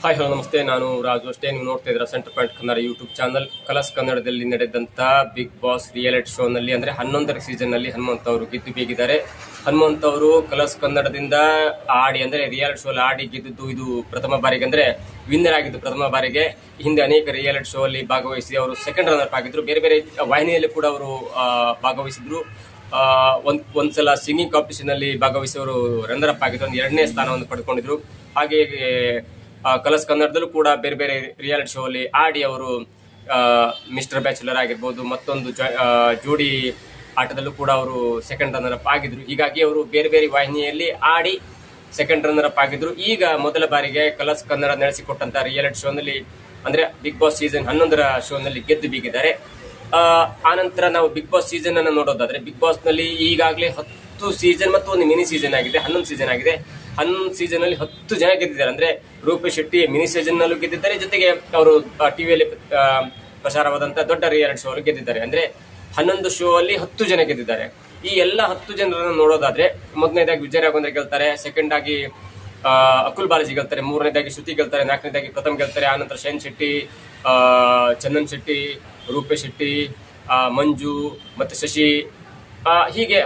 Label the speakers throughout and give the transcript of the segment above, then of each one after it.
Speaker 1: Hi hello ನಮಸ್ತೆ. ನಾನು ರಾಜು. ಅಷ್ಟೇ ನೀವು ನೋಡ್ತಾ ಇದ್ದೀರಾ centre point Kannada YouTube channel. Colours ಕನ್ನಡದಲ್ಲಿ ನಡೆದಂತ ಬಿಗ್ ಬಾಸ್ ರಿಯಾಲಿಟಿ ಶೋ ನಲ್ಲಿ ಅಂದ್ರೆ 11ರ ಸೀಸನ್ ನಲ್ಲಿ ಹನುಮಂತ್ ಅವರು ಗೆದ್ದು ಬೀಗಿದ್ದಾರೆ. ಹನುಮಂತ್ ಅವರು ಕಲರ್ಸ್ ಕನ್ನಡದಿಂದ ಆಡಿ ಅಂದ್ರೆ ರಿಯಾಲಿಟಿ ಶೋ ಆಡಿ ಗೆದ್ದು ಇದು ಪ್ರಥಮ ಬಾರಿಗೆ ಅಂದ್ರೆ ವಿನ್ನರ್ ಆಗಿದ್ದು ಪ್ರಥಮ ಬಾರಿಗೆ. ಹಿಂದೆ ಅನೇಕ ರಿಯಾಲಿಟಿ ಶೋ ಅಲ್ಲಿ ಭಾಗವಹಿಸಿ ಅವರು ಸೆಕೆಂಡ್ ರನ್ನರ್ ಆಗಿದ್ರು. ಬೇರೆ ಬೇರೆ ವಾಹಿನಿಯಲ್ಲಿ ಕೂಡ ಅವರು ಭಾಗವಹಿಸಿದ್ರು. ಒಂದ್ಸಲ ಸಿಂಗಿಂಗ್ ಕಾಂಪಿಟಿಷನ್ ಅಲ್ಲಿ ಭಾಗವಹಿಸಿ ಅವರು ರನ್ನರ್ ಅಪ್ ಆಗಿದ್ರು, 2ನೇ ಸ್ಥಾನವನ್ನು ಪಡೆದುಕೊಂಡಿದ್ರು. ಹಾಗೆ ಕಲರ್ಸ್ ಕನ್ನಡದಲ್ಲೂ ಕೂಡ ಬೇರೆ ಬೇರೆ ರಿಯಾಲಿಟಿ ಶೋ ಅಲ್ಲಿ ಆಡಿ ಅವರು ಮಿಸ್ಟರ್ ಬ್ಯಾಚುಲರ್ ಆಗಿರ್ಬೋದು, ಮತ್ತೊಂದು ಜೋಡಿ ಆಟದಲ್ಲೂ ಕೂಡ ಅವರು ಸೆಕೆಂಡ್ ರನ್ನರ್ ಅಪ್ ಆಗಿದ್ರು. ಹೀಗಾಗಿ ಅವರು ಬೇರೆ ಬೇರೆ ವಾಹಿನಿಯಲ್ಲಿ ಆಡಿ ಸೆಕೆಂಡ್ ರನ್ನರ್ ಅಪ್ ಆಗಿದ್ರು. ಈಗ ಮೊದಲ ಬಾರಿಗೆ ಕಲರ್ಸ್ ಕನ್ನಡ ನಡೆಸಿಕೊಟ್ಟಂತ ರಿಯಾಲಿಟಿ ಶೋ ನಲ್ಲಿ ಅಂದ್ರೆ ಬಿಗ್ ಬಾಸ್ ಸೀಸನ್ 11ರ ಶೋ ನಲ್ಲಿ ಗೆದ್ದು ಬೀಗಿದ್ದಾರೆ. ಆನಂತರ ನಾವು ಬಿಗ್ ಬಾಸ್ ಸೀಸನ್ ಅನ್ನು ನೋಡೋದಾದ್ರೆ, ಬಿಗ್ ಬಾಸ್ ನಲ್ಲಿ ಈಗಾಗಲೇ 10 ಸೀಸನ್ ಮತ್ತು ಒಂದು ಮಿನಿ ಸೀಸನ್ ಆಗಿದೆ, 11 ಸೀಸನ್ ಆಗಿದೆ. 11 ಸೀಸನ್ ಅಲ್ಲಿ 10 ಜನ ಗೆದ್ದಿದ್ದಾರೆ. ಅಂದ್ರೆ ರೂಪೇಶ್ ಶೆಟ್ಟಿ ಮಿನಿ ಸೀಸನ್ ನಲ್ಲೂ ಗೆದ್ದಿದ್ದಾರೆ, ಜೊತೆಗೆ ಅವರು ಟಿವಿಯಲ್ಲಿ ಪ್ರಸಾರವಾದಂತ ದೊಡ್ಡ ರಿಯಾಲಿಟಿ ಶೋ ಅಲ್ಲಿ ಗೆದ್ದಿದ್ದಾರೆ. ಅಂದ್ರೆ 11 ಶೋ ಅಲ್ಲಿ 10 ಜನ ಗೆದ್ದಿದ್ದಾರೆ. ಈ ಎಲ್ಲ 10 ಜನರನ್ನು ನೋಡೋದಾದ್ರೆ, ಮೊದಲನೇದಾಗಿ ವಿಜಯ್ ರಾಘವೇಂದ್ರ ಗೆಲ್ತಾರೆ, ಸೆಕೆಂಡ್ ಆಗಿ ಅಕುಲ್ ಬಾಲಾಜಿ ಗೆಲ್ತಾರೆ, ಮೂರನೇದಾಗಿ ಶ್ರುತಿ ಗೆಲ್ತಾರೆ, ನಾಲ್ಕನೇದಾಗಿ ಪ್ರಥಮ್ ಗೆಲ್ತಾರೆ. ಆನಂತರ ಶೈನ್ ಶೆಟ್ಟಿ, ಚಂದನ್ ಶೆಟ್ಟಿ, ರೂಪೇಶ್ ಶೆಟ್ಟಿ, ಮಂಜು ಮತ್ತೆ ಶಶಿ, ಹೀಗೆ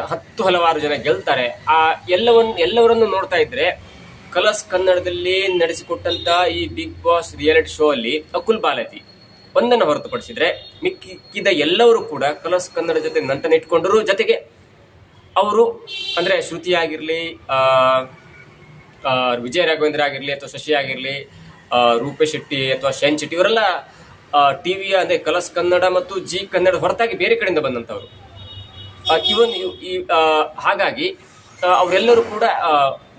Speaker 1: ಹಲವಾರು ಜನ ಗೆಲ್ತಾರೆ. ಎಲ್ಲವರನ್ನು ನೋಡ್ತಾ ಇದ್ರೆ ಕಲರ್ಸ್ ಕನ್ನಡದಲ್ಲಿ ನಡೆಸಿಕೊಟ್ಟಂತ ಈ ಬಿಗ್ ಬಾಸ್ ರಿಯಾಲಿಟಿ ಶೋ ಅಲ್ಲಿ ಅಕುಲ್ ಬಾಲಾಜಿ ಒಂದನ್ನು ಹೊರತುಪಡಿಸಿದ್ರೆ ಮಿಕ್ಕಿದ ಎಲ್ಲರೂ ಕೂಡ ಕಲರ್ಸ್ ಕನ್ನಡ ಜೊತೆ ನಂಟನ ಇಟ್ಕೊಂಡರು. ಜೊತೆಗೆ ಅವರು ಅಂದ್ರೆ ಶ್ರುತಿ ಆಗಿರ್ಲಿ, ವಿಜಯ್ ರಾಘವೇಂದ್ರ ಆಗಿರ್ಲಿ, ಅಥವಾ ಶಶಿ ಆಗಿರ್ಲಿ, ರೂಪೇಶ್ ಶೆಟ್ಟಿ ಅಥವಾ ಶೈನ್ ಶೆಟ್ಟಿ, ಇವರೆಲ್ಲ ಟಿವಿಯ ಅಂದ್ರೆ ಕಲರ್ಸ್ ಕನ್ನಡ ಮತ್ತು ಜಿ ಕನ್ನಡ ಹೊರತಾಗಿ ಬೇರೆ ಕಡೆಯಿಂದ ಬಂದಂತವ್ರು. ಹಾಗಾಗಿ ಅವರೆಲ್ಲರೂ ಕೂಡ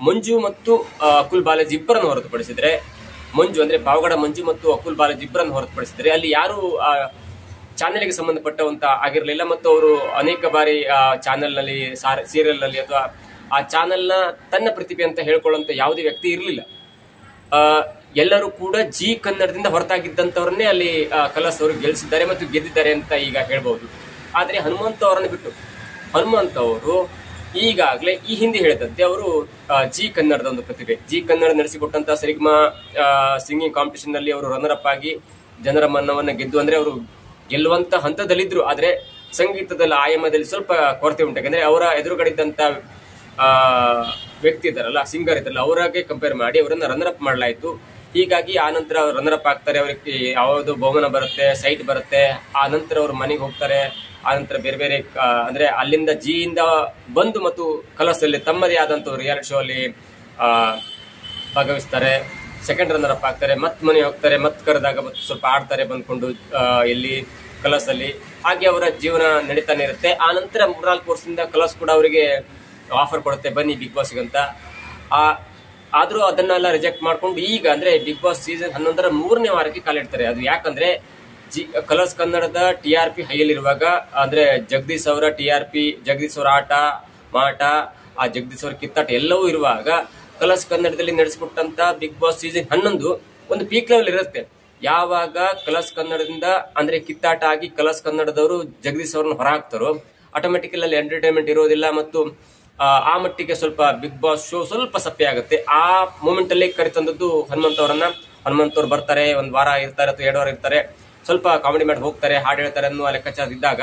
Speaker 1: ಮಂಜು ಮತ್ತು ಅಕುಲ್ ಬಾಲಾಜಿ ಇಬ್ಬರನ್ನು ಹೊರತುಪಡಿಸಿದ್ರೆ, ಮಂಜು ಅಂದ್ರೆ ಪಾವಗಡ ಮಂಜು ಮತ್ತು ಅಕುಲ್ ಬಾಲಾಜಿ ಇಬ್ಬರನ್ನು ಹೊರತುಪಡಿಸಿದ್ರೆ ಅಲ್ಲಿ ಯಾರು ಚಾನೆಲ್ಗೆ ಸಂಬಂಧಪಟ್ಟವಂತ ಆಗಿರಲಿಲ್ಲ. ಮತ್ತು ಅವರು ಅನೇಕ ಬಾರಿ ಚಾನೆಲ್ ನಲ್ಲಿ, ಸೀರಿಯಲ್ ನಲ್ಲಿ ಅಥವಾ ಆ ಚಾನೆಲ್ ನ ತನ್ನ ಪ್ರತಿಭೆ ಅಂತ ಹೇಳ್ಕೊಳ್ಳುವಂತ ಯಾವುದೇ ವ್ಯಕ್ತಿ ಇರಲಿಲ್ಲ. ಎಲ್ಲರೂ ಕೂಡ ಜಿ ಕನ್ನಡದಿಂದ ಹೊರತಾಗಿದ್ದಂತವ್ರನ್ನೇ ಅಲ್ಲಿ ಕಲರ್ಸ್ ಅವರು ಗೆಲ್ಲಿಸಿದ್ದಾರೆ ಮತ್ತು ಗೆದ್ದಿದ್ದಾರೆ ಅಂತ ಈಗ ಹೇಳ್ಬಹುದು. ಆದ್ರೆ ಹನುಮಂತ್ ಅವರನ್ನು ಬಿಟ್ಟು, ಹನುಮಂತ್ ಅವರು ಈಗಾಗಲೇ ಈ ಹಿಂದೆ ಹೇಳಿದಂತೆ ಅವರು ಜಿ ಕನ್ನಡದ ಒಂದು ಪ್ರತಿಭೆ. ಜಿ ಕನ್ನಡ ನಡೆಸಿಕೊಟ್ಟಂತ ಸರಿಗಮಾ ಸಿಂಗಿಂಗ್ ಕಾಂಪಿಟಿಷನ್ ನಲ್ಲಿ ಅವರು ರನ್ನರ್ ಅಪ್ ಆಗಿ ಜನರ ಮನ್ನವನ್ನ ಗೆದ್ದು, ಅಂದ್ರೆ ಅವರು ಗೆಲ್ಲುವಂತ ಹಂತದಲ್ಲಿದ್ರು. ಆದ್ರೆ ಸಂಗೀತದಲ್ಲಿ ಆಯಾಮದಲ್ಲಿ ಸ್ವಲ್ಪ ಕೊರತೆ ಉಂಟು. ಯಾಕಂದ್ರೆ ಅವರ ಎದುರುಗಡೆ ಇದ್ದಂತ ವ್ಯಕ್ತಿ ಇದ್ದಾರಲ್ಲ, ಸಿಂಗರ್ ಇದ್ದಾರಲ್ಲ, ಅವರಾಗೆ ಕಂಪೇರ್ ಮಾಡಿ ಅವರನ್ನ ರನ್ನರ್ ಅಪ್ ಮಾಡಲಾಯಿತು. ಹೀಗಾಗಿ ಆ ನಂತರ ರನ್ನರ್ ಅಪ್ ಆಗ್ತಾರೆ, ಅವರಿಗೆ ಯಾವುದು ಬಹುಮಾನ ಬರುತ್ತೆ, ಸೈಟ್ ಬರುತ್ತೆ. ಆ ನಂತರ ಅವರು ಮನೆಗೆ ಹೋಗ್ತಾರೆ. ಆ ನಂತರ ಬೇರೆ ಬೇರೆ ಅಂದ್ರೆ ಅಲ್ಲಿಂದ ಜಿಯಿಂದ ಬಂದು ಮತ್ತು ಕಲರ್ಸ್ ಅಲ್ಲಿ ತಮ್ಮದೇ ಆದಂತ ರಿಯಾಲಿಟಿ ಶೋ ಅಲ್ಲಿ ಭಾಗವಹಿಸ್ತಾರೆ, ಸೆಕೆಂಡ್ ರನ್ನರ್ ಅಪ್ ಆಗ್ತಾರೆ, ಮತ್ ಮನೆ ಹೋಗ್ತಾರೆ, ಮತ್ ಕರೆದಾಗ ಮತ್ತೆ ಸ್ವಲ್ಪ ಆಡ್ತಾರೆ ಬಂದ್ಕೊಂಡು ಇಲ್ಲಿ ಕಲರ್ಸ್ ಅಲ್ಲಿ. ಹಾಗೆ ಅವರ ಜೀವನ ನಡೀತಾನೆ ಇರುತ್ತೆ. ಆ ನಂತರ 3-4 ವರ್ಷದಿಂದ ಕಲರ್ಸ್ ಕೂಡ ಅವರಿಗೆ ಆಫರ್ ಕೊಡುತ್ತೆ, ಬನ್ನಿ ಬಿಗ್ ಬಾಸ್ಗೆ ಅಂತ. ಆದ್ರೂ ಅದನ್ನೆಲ್ಲ ರಿಜೆಕ್ಟ್ ಮಾಡ್ಕೊಂಡು ಈಗ ಅಂದ್ರೆ ಬಿಗ್ ಬಾಸ್ ಸೀಸನ್ 11ರ 3ನೇ ವಾರಕ್ಕೆ ಕಾಲಿಡ್ತಾರೆ. ಅದು ಯಾಕಂದ್ರೆ ಕಲರ್ಸ್ ಕನ್ನಡದ TRP ಹೈಯಲ್ಲಿರುವಾಗ, ಅಂದ್ರೆ ಜಗದೀಶ್ ಅವರ TRP, ಜಗದೀಶ್ ಅವರ ಆಟ ಮಾಟ, ಆ ಜಗದೀಶ್ ಅವರ ಕಿತ್ತಾಟ ಎಲ್ಲವೂ ಇರುವಾಗ ಕಲರ್ಸ್ ಕನ್ನಡದಲ್ಲಿ ನಡೆಸಿಕೊಟ್ಟಂತ ಬಿಗ್ ಬಾಸ್ ಸೀಸನ್ 11 ಒಂದು ಪೀಕ್ ಲೆವೆಲ್ ಇರುತ್ತೆ. ಯಾವಾಗ ಕಲರ್ಸ್ ಕನ್ನಡದಿಂದ ಅಂದ್ರೆ ಕಿತ್ತಾಟ ಆಗಿ ಕಲರ್ಸ್ ಕನ್ನಡದವರು ಜಗದೀಶ್ ಅವ್ರನ್ನ ಹೊರ ಹಾಕ್ತಾರೋ, ಆಟೋಮೆಟಿಕಲ್ ಅಲ್ಲಿ ಎಂಟರ್ಟೈನ್ಮೆಂಟ್ ಇರೋದಿಲ್ಲ ಮತ್ತು ಆ ಮಟ್ಟಿಗೆ ಸ್ವಲ್ಪ ಬಿಗ್ ಬಾಸ್ ಶೋ ಸ್ವಲ್ಪ ಸಪ್ಪೆ ಆಗುತ್ತೆ. ಆ ಮೂಮೆಂಟ್ ಅಲ್ಲಿ ಕರೆತಂದದ್ದು ಹನುಮಂತ್ ಅವರನ್ನ. ಹನುಮಂತ್ ಅವ್ರು ಬರ್ತಾರೆ, 1 ವಾರ ಇರ್ತಾರೆ ಅಥವಾ 2 ವಾರ ಇರ್ತಾರೆ, ಸ್ವಲ್ಪ ಕಾಮಿಡಿ ಮಾಡಿ ಹೋಗ್ತಾರೆ, ಹಾಡು ಹೇಳ್ತಾರೆ ಅನ್ನೋ ಲೆಕ್ಕಾಚಾರ ಇದ್ದಾಗ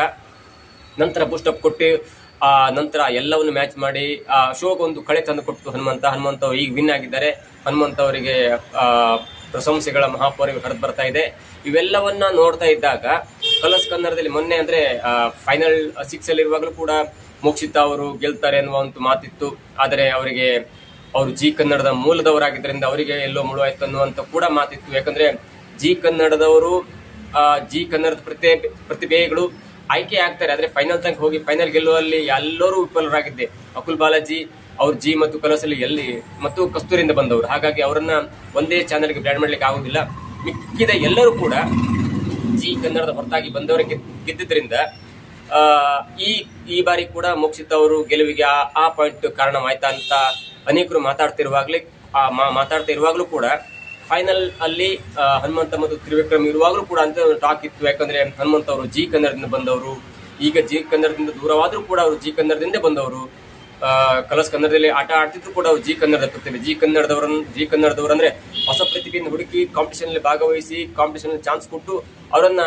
Speaker 1: ನಂತರ ಬೂಸ್ಟ್ ಅಪ್ ಕೊಟ್ಟು ನಂತರ ಎಲ್ಲವನ್ನು ಮ್ಯಾಚ್ ಮಾಡಿ ಶೋಗೆ ಒಂದು ಕಳೆ ತಂದು ಕೊಟ್ಟು ಹನುಮಂತ್ ಅವರು ಈಗ ವಿನ್ ಆಗಿದ್ದಾರೆ. ಹನುಮಂತ್ ಅವರಿಗೆ ಪ್ರಶಂಸೆಗಳ ಮಹಾಪೌರ ಹರಿದು ಬರ್ತಾ ಇದೆ. ಇವೆಲ್ಲವನ್ನ ನೋಡ್ತಾ ಇದ್ದಾಗ ಕಲರ್ಸ್ ಕನ್ನಡದಲ್ಲಿ ಮೊನ್ನೆ ಅಂದ್ರೆ ಫೈನಲ್ 6 ಅಲ್ಲಿ ಇರುವಾಗಲೂ ಕೂಡ ಮೋಕ್ಷಿತಾ ಅವರು ಗೆಲ್ತಾರೆ ಅನ್ನುವ ಒಂದು ಮಾತಿತ್ತು. ಆದರೆ ಅವರಿಗೆ ಅವರು ಜಿ ಕನ್ನಡದ ಮೂಲದವರಾಗಿದ್ದರಿಂದ ಅವರಿಗೆ ಎಲ್ಲೋ ಮುಳುವಾಯ್ತು ಅನ್ನುವಂತ ಕೂಡ ಮಾತಿತ್ತು. ಯಾಕಂದ್ರೆ ಜಿ ಕನ್ನಡದವರು ಜಿ ಕನ್ನಡದ ಪ್ರತಿಭೆಗಳು ಆಯ್ಕೆ ಆಗ್ತಾರೆ, ಆದ್ರೆ ಫೈನಲ್ ತನಕ ಹೋಗಿ ಫೈನಲ್ ಗೆಲ್ಲುವಲ್ಲಿ ಎಲ್ಲರೂ ವಿಫಲರಾಗಿದ್ದೆ. ಅಕುಲ್ ಬಾಲಾಜಿ ಅವ್ರು ಜಿ ಮತ್ತು ಕಲರ್ಸ್ ಅಲ್ಲಿ ಎಲ್ಲಿ ಮತ್ತು ಕಸ್ತೂರಿಂದ ಬಂದವರು. ಹಾಗಾಗಿ ಅವರನ್ನ ಒಂದೇ ಚಾನೆಲ್ಗೆ ಬ್ರ್ಯಾಂಡ್ ಮಾಡ್ಲಿಕ್ಕೆ ಆಗುದಿಲ್ಲ. ಮಿಕ್ಕಿದ ಎಲ್ಲರೂ ಕೂಡ ಜಿ ಕನ್ನಡದ ಹೊರತಾಗಿ ಬಂದವರಿಗೆ ಗೆದ್ದಿದ್ರಿಂದ ಈ ಬಾರಿ ಕೂಡ ಮೋಕ್ಷಿತ್ ಅವರು ಗೆಲುವಿಗೆ ಆ ಪಾಯಿಂಟ್ ಕಾರಣವಾಯ್ತಾ ಅಂತ ಅನೇಕರು ಮಾತಾಡ್ತಾ ಇರುವಾಗಲೂ ಕೂಡ ಫೈನಲ್ ಅಲ್ಲಿ ಹನುಮಂತ ಮತ್ತು ತ್ರಿವಿಕ್ರಮ್ ಇರುವಾಗಲೂ ಕೂಡ ಅಂತ ಟಾಕ್ ಇತ್ತು. ಯಾಕಂದ್ರೆ ಹನುಮಂತ್ ಅವರು ಜಿ ಕನ್ನಡದಿಂದ ಬಂದವರು, ಈಗ ಜಿ ಕನ್ನಡದಿಂದ ದೂರವಾದ್ರೂ ಕೂಡ ಅವರು ಜಿ ಕನ್ನಡದಿಂದ ಬಂದವರು. ಕಲರ್ಸ್ ಕನ್ನಡದಲ್ಲಿ ಆಟ ಆಡ್ತಿದ್ರು ಕೂಡ ಅವ್ರು ಜಿ ಕನ್ನಡದ ಪ್ರತಿಭೆ, ಜಿ ಕನ್ನಡದವರು ಅಂದ್ರೆ ಹೊಸ ಪ್ರತಿಭೆಯನ್ನು ಹುಡುಕಿ ಕಾಂಪಿಟೇಷನ್ ಅಲ್ಲಿ ಭಾಗವಹಿಸಿ ಕಾಂಪಿಟೇಷನ್ ಚಾನ್ಸ್ ಕೊಟ್ಟು ಅವರನ್ನ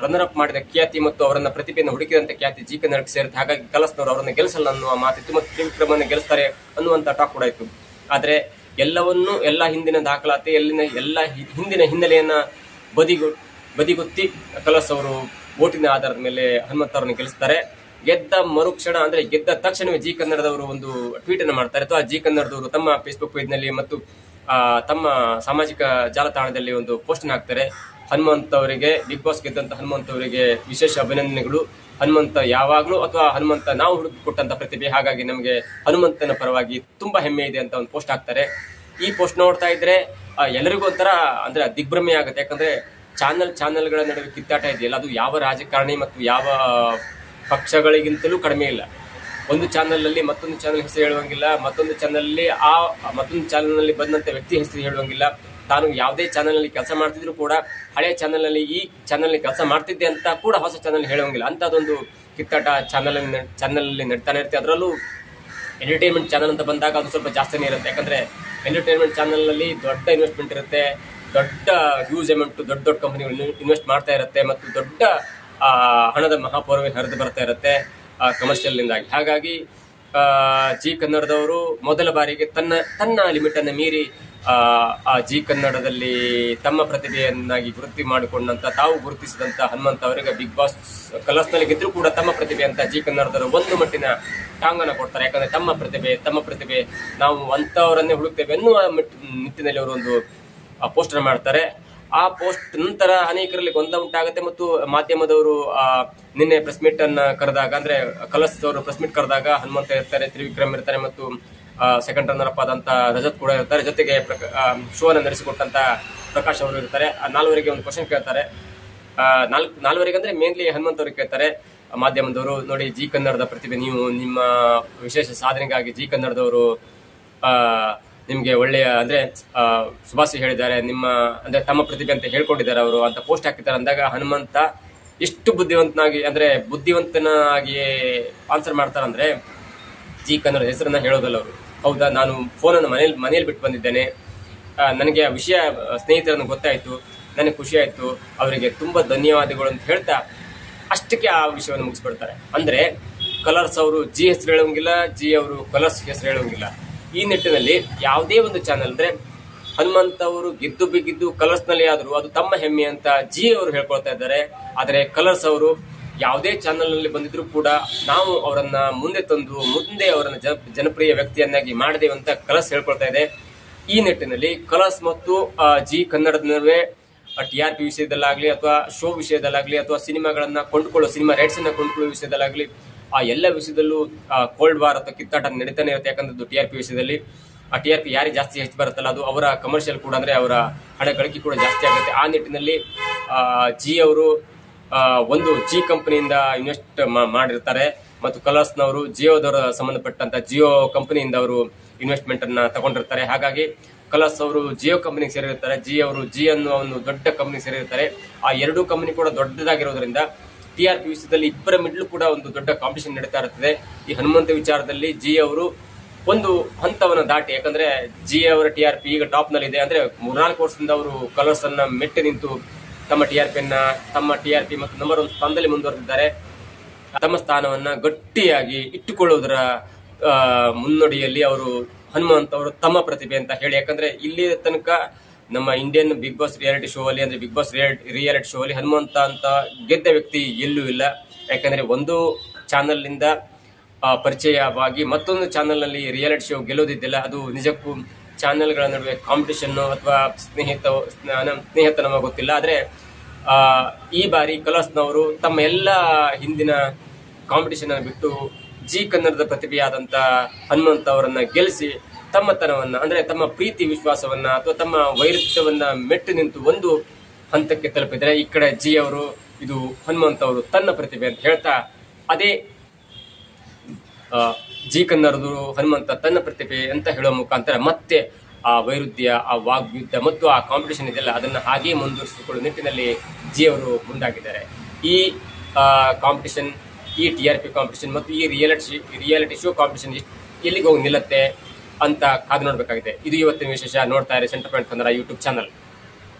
Speaker 1: ರನ್ನರ್ ಅಪ್ ಮಾಡಿದ ಖ್ಯಾತಿ ಮತ್ತು ಅವರನ್ನ ಪ್ರತಿಭೆಯನ್ನು ಹುಡುಕಿದಂತ ಖ್ಯಾತಿ ಜಿ ಕನ್ನಡಕ್ಕೆ ಸೇರುತ್ತೆ. ಹಾಗಾಗಿ ಕಲರ್ಸ್ನವರು ಅವರನ್ನ ಗೆಲ್ಲಿಸಲ್ಲ ಅನ್ನುವ ಮಾತಿತ್ತು ಮತ್ತು ತ್ರಿವಿಕ್ರಮನ್ನ ಗೆಲ್ಲಿಸ್ತಾರೆ ಅನ್ನುವಂತ ಟಾಕ್ ಕೂಡ ಇತ್ತು. ಆದ್ರೆ ಎಲ್ಲ ಹಿಂದಿನ ದಾಖಲಾತಿ ಎಲ್ಲ ಹಿಂದಿನ ಹಿನ್ನೆಲೆಯನ್ನ ಬದಿಗೊತ್ತಿ ಕಲರ್ಸ್ ಅವರು ಓಟಿನ ಆಧಾರದ ಮೇಲೆ ಹನುಮಂತ ಅವರನ್ನು ಗೆಲ್ಲಿಸ್ತಾರೆ. ಗೆದ್ದ ಮರುಕ್ಷಣ ಅಂದ್ರೆ ಗೆದ್ದ ತಕ್ಷಣವೇ ಜಿ ಕನ್ನಡದವರು ಒಂದು ಟ್ವೀಟ್ ಅನ್ನು ಮಾಡ್ತಾರೆ, ಅಥವಾ ಜಿ ಕನ್ನಡದವರು ತಮ್ಮ ಫೇಸ್ಬುಕ್ ಪೇಜ್ ನಲ್ಲಿ ಮತ್ತು ತಮ್ಮ ಸಾಮಾಜಿಕ ಜಾಲತಾಣದಲ್ಲಿ ಒಂದು ಪೋಸ್ಟ್ ಅನ್ನು ಹಾಕ್ತಾರೆ. ಹನುಮಂತ ಅವರಿಗೆ, ಬಿಗ್ ಬಾಸ್ ಗೆದ್ದಂತ ಹನುಮಂತ ಅವರಿಗೆ ವಿಶೇಷ ಅಭಿನಂದನೆಗಳು. ಹನುಮಂತ ಯಾವಾಗ್ಲೂ ಅಥವಾ ಹನುಮಂತ ನಾವು ಹುಡುಕಿ ಕೊಟ್ಟಂತ ಪ್ರತಿಭೆ, ಹಾಗಾಗಿ ನಮಗೆ ಹನುಮಂತನ ಪರವಾಗಿ ತುಂಬಾ ಹೆಮ್ಮೆ ಇದೆ ಅಂತ ಒಂದು ಪೋಸ್ಟ್ ಹಾಕ್ತಾರೆ. ಈ ಪೋಸ್ಟ್ ನೋಡ್ತಾ ಇದ್ರೆ ಎಲ್ಲರಿಗೂ ಒಂಥರ ಅಂದ್ರೆ ದಿಗ್ಭ್ರಮೆ ಆಗುತ್ತೆ. ಯಾಕಂದ್ರೆ ಚಾನೆಲ್ಗಳ ನಡುವೆ ಕಿತ್ತಾಟ ಇದೆಯಲ್ಲ, ಅದು ಯಾವ ರಾಜಕಾರಣಿ ಮತ್ತು ಯಾವ ಪಕ್ಷಗಳಿಗಿಂತಲೂ ಕಡಿಮೆ ಇಲ್ಲ. ಒಂದು ಚಾನೆಲ್ ಅಲ್ಲಿ ಮತ್ತೊಂದು ಚಾನೆಲ್ ಹೆಸರು ಹೇಳುವಂಗಿಲ್ಲ, ಮತ್ತೊಂದು ಚಾನೆಲ್ ನಲ್ಲಿ ಬಂದಂತ ವ್ಯಕ್ತಿ ಹೆಸರು ಹೇಳುವಂಗಿಲ್ಲ. ತಾನು ಯಾವುದೇ ಚಾನೆಲ್ ನಲ್ಲಿ ಕೆಲಸ ಮಾಡ್ತಿದ್ರು ಕೂಡ ಹಳೆ ಚಾನೆಲ್ ನಲ್ಲಿ ಈ ಚಾನೆಲ್ ನಲ್ಲಿ ಕೆಲಸ ಮಾಡ್ತಿದ್ದೆ ಅಂತ ಕೂಡ ಹೊಸ ಚಾನೆಲ್ ಹೇಳುವಂಗಿಲ್ಲ. ಅಂತದೊಂದು ಕಿತ್ತಾಟ ಚಾನೆಲ್ ಅಲ್ಲಿ ನಡೀತಾನೆ ಇರುತ್ತೆ. ಅದರಲ್ಲೂ ಎಂಟರ್ಟೈನ್ಮೆಂಟ್ ಚಾನಲ್ ಅಂತ ಬಂದಾಗ ಅದು ಸ್ವಲ್ಪ ಜಾಸ್ತಿನೇ ಇರುತ್ತೆ. ಯಾಕಂದ್ರೆ ಎಂಟರ್ಟೈನ್ಮೆಂಟ್ ಚಾನಲ್ ನಲ್ಲಿ ದೊಡ್ಡ ಇನ್ವೆಸ್ಟ್ಮೆಂಟ್ ಇರುತ್ತೆ, ದೊಡ್ಡ ಹ್ಯೂಜ್ ಅಮೌಂಟ್ ದೊಡ್ಡ ಕಂಪನಿಗಳು ಇನ್ವೆಸ್ಟ್ ಮಾಡ್ತಾ ಇರುತ್ತೆ ಮತ್ತು ದೊಡ್ಡ ಹಣದ ಮಹಾಪೂರ್ವೆ ಹರಿದು ಬರ್ತಾ ಇರುತ್ತೆ ಕಮರ್ಷಿಯಲ್ ನಿಂದಾಗಿ. ಹಾಗಾಗಿ ಜಿ ಕನ್ನಡದವರು ಮೊದಲ ಬಾರಿಗೆ ತನ್ನ ಲಿಮಿಟ್ ಅನ್ನು ಮೀರಿ ಆ ಜಿ ಕನ್ನಡದಲ್ಲಿ ತಮ್ಮ ಪ್ರತಿಭೆಯನ್ನಾಗಿ ಗುರುತಿ ಮಾಡಿಕೊಂಡಂತ, ತಾವು ಗುರುತಿಸಿದಂತ ಹನುಮಂತ ಅವರಿಗೆ ಬಿಗ್ ಬಾಸ್ ಕಲರ್ಸ್ ನಲ್ಲಿ ಗೆದ್ರು ಕೂಡ ತಮ್ಮ ಪ್ರತಿಭೆ ಅಂತ ಜಿ ಕನ್ನಡದವರು ಒಂದು ಮಟ್ಟಿನ ಟಾಂಗನ್ನು ಕೊಡ್ತಾರೆ. ಯಾಕಂದ್ರೆ ತಮ್ಮ ಪ್ರತಿಭೆ ನಾವು ಅಂತವರನ್ನೇ ಹುಡುಕ್ತೇವೆ ಎನ್ನುವ ನಿಟ್ಟಿನಲ್ಲಿ ಅವರು ಒಂದು ಪೋಸ್ಟರ್ ಮಾಡ್ತಾರೆ. ಆ ಪೋಸ್ಟ್ ನಂತರ ಅನೇಕರಲ್ಲಿ ಗೊಂದಲ ಉಂಟಾಗುತ್ತೆ ಮತ್ತು ಮಾಧ್ಯಮದವರು ನಿನ್ನೆ ಪ್ರೆಸ್ ಮೀಟ್ ಅನ್ನ ಕರೆದಾಗ, ಅಂದ್ರೆ ಕಲರ್ಸ್ ಅವರು ಪ್ರೆಸ್ ಮೀಟ್ ಕರೆದಾಗ ಹನುಮಂತ ಇರ್ತಾರೆ, ತ್ರಿವಿಕ್ರಮ್ ಇರ್ತಾರೆ ಮತ್ತು ಸೆಕೆಂಡ್ ರನ್ನರ್ ಅಪ್ ಆದಂತ ರಜತ್ ಕೂಡ ಇರ್ತಾರೆ. ಜೊತೆಗೆ ಶೋ ಅನ್ನು ನಡೆಸಿಕೊಟ್ಟಂತ ಪ್ರಕಾಶ್ ಅವರು ಇರ್ತಾರೆ. 4ವರೆಗೆ ಒಂದು ಕ್ವಶನ್ ಕೇಳ್ತಾರೆ. 4ವರೆಗೆ ಅಂದ್ರೆ ಮೇನ್ಲಿ ಹನುಮಂತ ಅವ್ರಿಗೆ ಕೇಳ್ತಾರೆ ಮಾಧ್ಯಮದವರು. ನೋಡಿ, ಜಿ ಕನ್ನಡದ ಪ್ರತಿಭೆ, ನೀವು ನಿಮ್ಮ ವಿಶೇಷ ಸಾಧನೆಗಾಗಿ ಜಿ ಕನ್ನಡದವರು ನಿಮ್ಗೆ ಒಳ್ಳೆಯ ಅಂದ್ರೆ ಶುಭಾಶಯ ಹೇಳಿದ್ದಾರೆ, ನಿಮ್ಮ ಅಂದ್ರೆ ತಮ್ಮ ಪ್ರತಿಭೆ ಅಂತ ಹೇಳ್ಕೊಂಡಿದ್ದಾರೆ ಅವರು ಅಂತ ಪೋಸ್ಟ್ ಹಾಕಿದ್ದಾರೆ. ಅಂದಾಗ ಹನುಮಂತ ಎಷ್ಟು ಬುದ್ಧಿವಂತನಾಗಿ ಆನ್ಸರ್ ಮಾಡ್ತಾರಂದ್ರೆ, ಜಿ ಕನ್ನಡ ಹೆಸರನ್ನ ಹೇಳೋದಲ್ಲ ಅವರು. ಹೌದಾ, ನಾನು ಫೋನನ್ನು ಮನೇಲಿ ಬಿಟ್ಟು ಬಂದಿದ್ದೇನೆ, ನನಗೆ ಆ ವಿಷಯ ಸ್ನೇಹಿತರನ್ನು ಗೊತ್ತಾಯ್ತು, ನನಗೆ ಖುಷಿ ಆಯ್ತು, ಅವರಿಗೆ ತುಂಬಾ ಧನ್ಯವಾದಗಳು ಅಂತ ಹೇಳ್ತಾ ಅಷ್ಟಕ್ಕೆ ಆ ವಿಷಯವನ್ನು ಮುಗಿಸ್ಬಿಡ್ತಾರೆ. ಅಂದ್ರೆ ಕಲರ್ಸ್ ಅವರು ಜಿ ಹೆಸರು ಹೇಳೋಂಗಿಲ್ಲ, ಜಿ ಅವರು ಕಲರ್ಸ್ ಹೆಸರು ಹೇಳೋಂಗಿಲ್ಲ. ಈ ನಿಟ್ಟಿನಲ್ಲಿ ಯಾವುದೇ ಒಂದು ಚಾನೆಲ್ ಅಂದ್ರೆ ಹನುಮಂತ ಅವರು ಗೆದ್ದು ಬಿಗಿದ್ದು ಕಲರ್ಸ್ ನಲ್ಲಿ ಆದ್ರೂ ಅದು ತಮ್ಮ ಹೆಮ್ಮೆ ಅಂತ ಜಿ ಅವರು ಹೇಳ್ಕೊಳ್ತಾ ಇದ್ದಾರೆ. ಆದರೆ ಕಲರ್ಸ್ ಅವರು ಯಾವುದೇ ಚಾನೆಲ್ ನಲ್ಲಿ ಬಂದಿದ್ರು ಕೂಡ ನಾವು ಅವರನ್ನ ಮುಂದೆ ಅವರನ್ನ ಜನಪ್ರಿಯ ವ್ಯಕ್ತಿಯನ್ನಾಗಿ ಮಾಡಿದೇವೆ ಅಂತ ಕಲರ್ಸ್ ಹೇಳ್ಕೊಳ್ತಾ ಇದೆ. ಈ ನಿಟ್ಟಿನಲ್ಲಿ ಕಲರ್ಸ್ ಮತ್ತು ಜಿ ಕನ್ನಡದ ನಡುವೆ TRP ವಿಷಯದಲ್ಲಾಗ್ಲಿ ಅಥವಾ ಶೋ ವಿಷಯದಲ್ಲಾಗ್ಲಿ ಅಥವಾ ಸಿನಿಮಾ ರೈಟ್ಸ್ ಅನ್ನ ಕೊಂಡ್ಕೊಳ್ಳೋ ವಿಷಯದಲ್ಲಾಗ್ಲಿ ಆ ಎಲ್ಲ ವಿಷಯದಲ್ಲೂ ಕೋಲ್ಡ್ ವಾರ್ ಅಥವಾ ಕಿತ್ತಾಟ ನಡೀತಾನೆ ಇರುತ್ತೆ. ಯಾಕಂದ್ರೆ TRP ವಿಷಯದಲ್ಲಿ ಆ TRP ಯಾರಿಗೆ ಜಾಸ್ತಿ ಹೆಚ್ಚು ಬರುತ್ತಲ್ಲ ಅದು ಅವರ ಕಮರ್ಷಿಯಲ್ ಕೂಡ ಅಂದ್ರೆ ಅವರ ಹಣ ಗಳಿಕೆ ಕೂಡ ಜಾಸ್ತಿ ಆಗುತ್ತೆ. ಆ ನಿಟ್ಟಿನಲ್ಲಿ ಜಿ ಅವರು ಒಂದು ಜಿ ಕಂಪನಿಯಿಂದ ಇನ್ವೆಸ್ಟ್ ಮಾಡಿರ್ತಾರೆ ಮತ್ತು ಕಲರ್ಸ್ನವರು ಜಿಯೋದವರ ಸಂಬಂಧಪಟ್ಟಂತ ಜಿಯೋ ಕಂಪನಿಯಿಂದ ಅವರು ಇನ್ವೆಸ್ಟ್ಮೆಂಟ್ ಅನ್ನ ತಗೊಂಡಿರ್ತಾರೆ. ಹಾಗಾಗಿ ಕಲರ್ಸ್ ಅವರು ಜಿಯೋ ಕಂಪನಿಗೆ ಸೇರಿರ್ತಾರೆ, ಜಿ ಅವರು ಜಿ ಅನ್ನೋ ಒಂದು ದೊಡ್ಡ ಕಂಪನಿಗೆ ಸೇರಿರ್ತಾರೆ. ಆ ಎರಡೂ ಕಂಪನಿ ಕೂಡ ದೊಡ್ಡದಾಗಿರೋದ್ರಿಂದ TRP ವಿಷಯದಲ್ಲಿ ಇಬ್ಬರ ಮಿಡ್ಲು ಕೂಡ ಒಂದು ದೊಡ್ಡ ಕಾಂಪಿಟೇಷನ್ ನಡೀತಾ ಇರ್ತದೆ. ಈ ಹನುಮಂತ ವಿಚಾರದಲ್ಲಿ ಜಿ ಅವರು ಒಂದು ಹಂತವನ್ನು ದಾಟಿ, ಯಾಕಂದ್ರೆ ಜಿ ಅವರ TRP ಈಗ ಟಾಪ್ ನಲ್ಲಿ ಇದೆ. ಅಂದ್ರೆ 3-4 ವರ್ಷದಿಂದ ಅವರು ಕಲರ್ಸ್ ಅನ್ನ ಮೆಟ್ಟಿ ನಿಂತು ತಮ್ಮ TRP ಮತ್ತು ನಂಬರ್ 1 ಸ್ಥಾನದಲ್ಲಿ ಮುಂದುವರೆದಿದ್ದಾರೆ. ತಮ್ಮ ಸ್ಥಾನವನ್ನ ಗಟ್ಟಿಯಾಗಿ ಇಟ್ಟುಕೊಳ್ಳುವುದರ ಮುನ್ನಡಿಯಲ್ಲಿ ಅವರು ಹನುಮಂತ್ ಅವರು ತಮ್ಮ ಪ್ರತಿಭೆ ಅಂತ ಹೇಳಿ, ಯಾಕಂದ್ರೆ ಇಲ್ಲಿ ತನಕ ನಮ್ಮ Indian big boss reality show ಅಲ್ಲಿ ಅಂದ್ರೆ ಬಿಗ್ ಬಾಸ್ ರಿಯಾಲಿಟಿ ಶೋ ಅಲ್ಲಿ ಹನುಮಂತ ಅಂತ ಗೆದ್ದ ವ್ಯಕ್ತಿ ಎಲ್ಲೂ ಇಲ್ಲ. ಯಾಕಂದ್ರೆ ಒಂದು ಚಾನೆಲ್ ನಿಂದ ಪರಿಚಯವಾಗಿ ಮತ್ತೊಂದು ಚಾನೆಲ್ ನಲ್ಲಿ ರಿಯಾಲಿಟಿ ಶೋ ಗೆಲ್ಲೋದಿದ್ದಿಲ್ಲ. ಅದು ನಿಜಕ್ಕೂ ಚಾನೆಲ್ಗಳ ನಡುವೆ ಕಾಂಪಿಟೇಷನ್ ಅಥವಾ ಸ್ನೇಹಿತನ ಗೊತ್ತಿಲ್ಲ. ಆದ್ರೆ ಈ ಬಾರಿ ಕಲರ್ಸ್ನವರು ತಮ್ಮ ಎಲ್ಲ ಹಿಂದಿನ ಕಾಂಪಿಟೇಷನ್ ಅನ್ನು ಬಿಟ್ಟು ಜಿ ಕನ್ನಡದ ಪ್ರತಿಭೆಯಾದಂತ ಹನುಮಂತ ಅವರನ್ನ ಗೆಲ್ಲಿಸಿ ತಮ್ಮತನವನ್ನ ಅಂದ್ರೆ ತಮ್ಮ ಪ್ರೀತಿ ವಿಶ್ವಾಸವನ್ನ ಅಥವಾ ತಮ್ಮ ವೈರುಧ್ಯವನ್ನ ಮೆಟ್ಟು ನಿಂತು ಒಂದು ಹಂತಕ್ಕೆ ತಲುಪಿದ್ರೆ, ಈ ಕಡೆ ಜಿ ಅವರು ಇದು ಹನುಮಂತ ಅವರು ತನ್ನ ಪ್ರತಿಭೆ ಅಂತ ಹೇಳ್ತಾ ಅದೇ ಜಿ ಕನ್ನಡದು ಹನುಮಂತ ತನ್ನ ಪ್ರತಿಭೆ ಅಂತ ಹೇಳುವ ಮುಖಾಂತರ ಮತ್ತೆ ಆ ವೈರುಧ್ಯ, ಆ ವಾಗ್ಯುದ್ಧ ಮತ್ತು ಆ ಕಾಂಪಿಟೇಷನ್ ಇದೆಲ್ಲ ಅದನ್ನ ಹಾಗೆ ಮುಂದುವರಿಸಿಕೊಳ್ಳುವ ನಿಟ್ಟಿನಲ್ಲಿ ಜಿ ಅವರು ಮುಂದಾಗಿದ್ದಾರೆ. ಈ ಕಾಂಪಿಟೇಷನ್, ಈ TRP ಕಾಂಪಿಟೇಷನ್ ಮತ್ತು ಈ ರಿಯಾಲಿಟಿ ಶೋ ಕಾಂಪಿಟೇಷನ್ ಎಲ್ಲಿಗೆ ಹೋಗಿ ನಿಲ್ಲತ್ತೆ ಅಂತ ಕಾದು ನೋಡ್ಬೇಕಾಗಿದೆ. ಇದು ಇವತ್ತಿನ ವಿಶೇಷ. ನೋಡ್ತಾ ಇರಿ centre point Kannada YouTube channel.